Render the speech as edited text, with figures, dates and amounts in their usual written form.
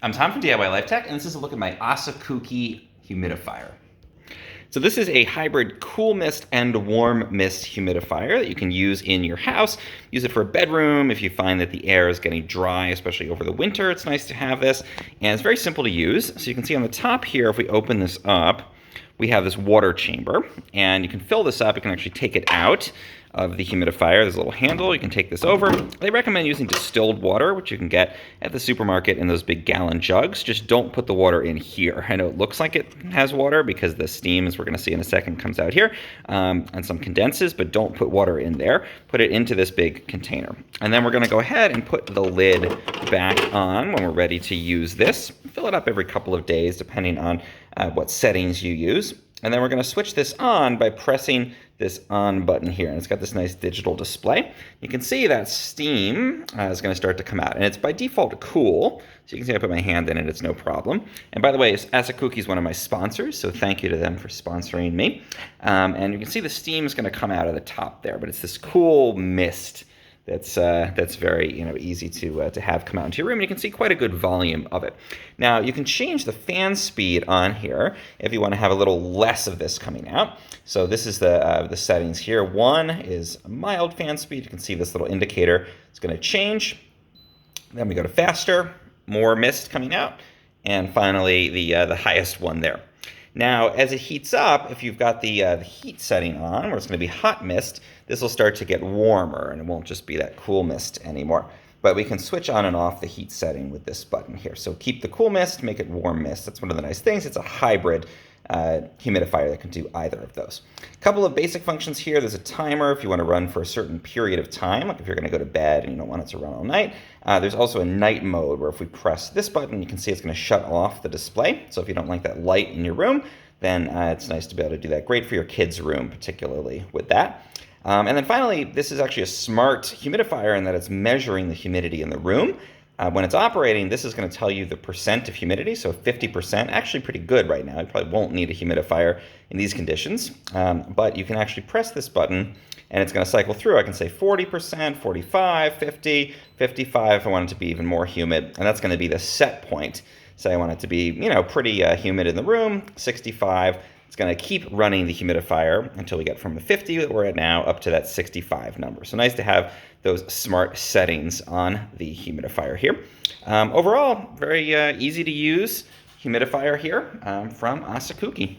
I'm Tom from DIY Life Tech, and this is a look at my Asakuki humidifier. So this is a hybrid cool mist and warm mist humidifier that you can use in your house. Use it for a bedroom if you find that the air is getting dry, especially over the winter. It's nice to have this, and it's very simple to use. So you can see on the top here, if we open this up, we have this water chamber, and you can fill this up. You can actually take it out of the humidifier. There's a little handle. You can take this over. They recommend using distilled water, which you can get at the supermarket in those big gallon jugs. Just don't put the water in here. I know it looks like it has water because the steam, as we're going to see in a second, comes out here, and some condenses, but don't put water in there. Put it into this big container. And then we're going to go ahead and put the lid back on when we're ready to use this. Fill it up every couple of days, depending on what settings you use. And then we're going to switch this on by pressing this on button here. And it's got this nice digital display. You can see that steam is going to start to come out. And it's by default cool. So you can see I put my hand in it. It's no problem. And by the way, Asakuki is one of my sponsors. So thank you to them for sponsoring me. And you can see the steam is going to come out of the top there. But it's this cool mist that's very easy to have come out into your room. You can see quite a good volume of it. Now you can change the fan speed on here if you want to have a little less of this coming out. So this is the settings here. 1 is a mild fan speed. You can see this little indicator is going to change. Then we go to faster, more mist coming out, and finally the highest one there. Now, as it heats up, if you've got the heat setting on, where it's going to be hot mist, this will start to get warmer, and it won't just be that cool mist anymore. But we can switch on and off the heat setting with this button here. So keep the cool mist, make it warm mist. That's one of the nice things. It's a hybrid humidifier that can do either of those. A couple of basic functions here. There's a timer if you want to run for a certain period of time, like if you're going to go to bed and you don't want it to run all night. There's also a night mode where if we press this button, you can see it's going to shut off the display. So if you don't like that light in your room, then it's nice to be able to do that. Great for your kids' room, particularly with that. And then finally, this is actually a smart humidifier in that it's measuring the humidity in the room. When it's operating, this is going to tell you the percent of humidity, so 50%, actually pretty good right now. You probably won't need a humidifier in these conditions, but you can actually press this button and it's going to cycle through. I can say 40%, 45, 50, 55 if I want it to be even more humid, and that's going to be the set point. Say I want it to be, pretty humid in the room, 65. It's going to keep running the humidifier until we get from the 50 that we're at now up to that 65 number. So nice to have those smart settings on the humidifier here. Overall, very easy to use humidifier here from Asakuki.